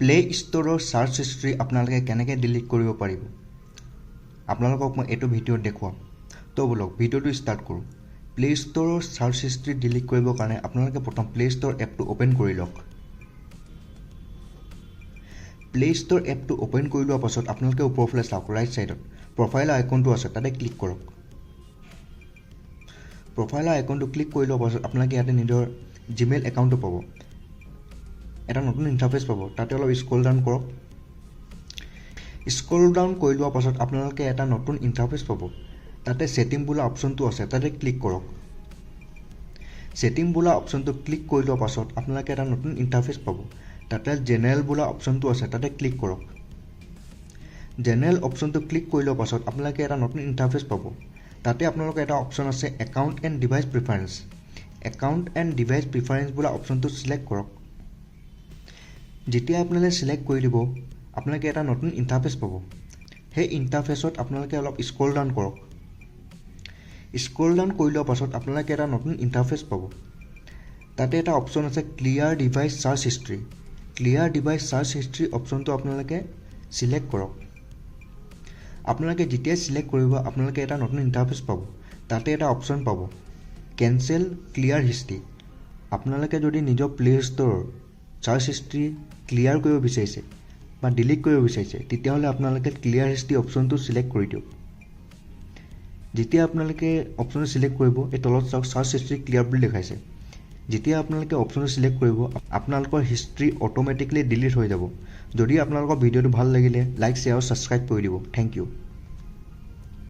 play ষ্ট'ৰৰ search history আপোনালোকে কেনেকৈ ডিলিট কৰিব পাৰিব আপোনালোকক মই এইটো ভিডিঅ'ত দেখুৱাম তো বলক ভিডিঅ'টো ষ্টাৰ্ট কৰোঁ প্লে ষ্ট'ৰৰ চাৰ্চ হিষ্ট্ৰী ডিলিট কৰিবৰ কাৰণে আপোনালোকে প্ৰথম প্লে ষ্ট'ৰ এপটো অ'পেন কৰি লওক প্লে ষ্ট'ৰ এপটো অ'পেন কৰি লোৱাৰ পাছত আপোনালোকে ওপৰফালে চাওক ৰাইট ছাইডত প্ৰফাইল আইকনটো আছে তাতে ক্লিক কৰক প্ৰফাইল আইকনটো ক্লিক কৰি লোৱাৰ পাছত আপোনালোকে ইয়াতে নিজৰ জিমেইল একাউণ্টটো পাব এটা নতুন ইণ্টাৰফেচ পাব তাতে অলপ স্ক্ৰল ডাউন কৰক স্ক্ৰল ডাউন কৰি লোৱাৰ পাছত আপোনালোকে এটা নতুন ইণ্টাৰফেচ পাব তাতে ছেটিং বোলা অপশ্যনটো আছে তাতে ক্লিক কৰক ছেটিং বোলা অপশ্যনটো ক্লিক কৰি লোৱাৰ পাছত আপোনালোকে এটা নতুন ইণ্টাৰফেচ পাব তাতে জেনেৰেল বোলা অপশ্যনটো আছে তাতে ক্লিক কৰক জেনেৰেল অপশ্যনটো ক্লিক কৰি লোৱাৰ পাছত আপোনালোকে এটা নতুন ইণ্টাৰফেচ পাব তাতে আপোনালোকে এটা অপশ্যন আছে account and device preference account and device preference বোলা অপশ্যনটো চিলেক্ট কৰক যেতিয়া আপোনালোকে চিলেক্ট কৰি দিব আপোনালোকে এটা নতুন ইণ্টাৰফেচ পাব সেই ইণ্টাৰফেচত আপোনালোকে অলপ স্ক্ৰল ডাউন কৰক স্ক্ৰল ডাউন কৰি লোৱাৰ পাছত আপোনালোকে এটা নতুন ইণ্টাৰফেচ পাব তাতে এটা অপশ্যন আছে clear device search history clear device search history অপশ্যনটো আপোনালোকে চিলেক্ট কৰক আপোনালোকে যেতিয়া চিলেক্ট কৰিব আপোনালোকে এটা নতুন ইণ্টাৰফেচ পাব তাতে এটা অপশ্যন পাব কেনচেল ক্লিয়াৰ হিষ্ট্ৰী আপোনালোকে যদি নিজৰ প্লে ষ্ট'ৰৰ চাৰ্চ হিষ্ট্ৰী ক্লিয়াৰ কৰিব বিচাৰিছে বা ডিলিট কৰিব বিচাৰিছে তেতিয়াহ'লে আপোনালোকে ক্লিয়াৰ হিষ্ট্ৰী অপশ্যনটো চিলেক্ট কৰি দিয়ক যেতিয়া আপোনালোকে অপশ্যনটো চিলেক্ট কৰিব এই তলত চাওক চাৰ্চ হিষ্ট্ৰী ক্লিয়াৰ বুলি দেখাইছে যেতিয়া আপোনালোকে অপশ্যনটো চিলেক্ট কৰিব আপোনালোকৰ হিষ্ট্ৰী অট'মেটিকলি ডিলিট হৈ যাব যদি আপোনালোকৰ ভিডিঅ'টো ভাল লাগিলে লাইক শ্বেয়াৰ আৰু ছাবস্ক্ৰাইব কৰি দিব থেংক ইউ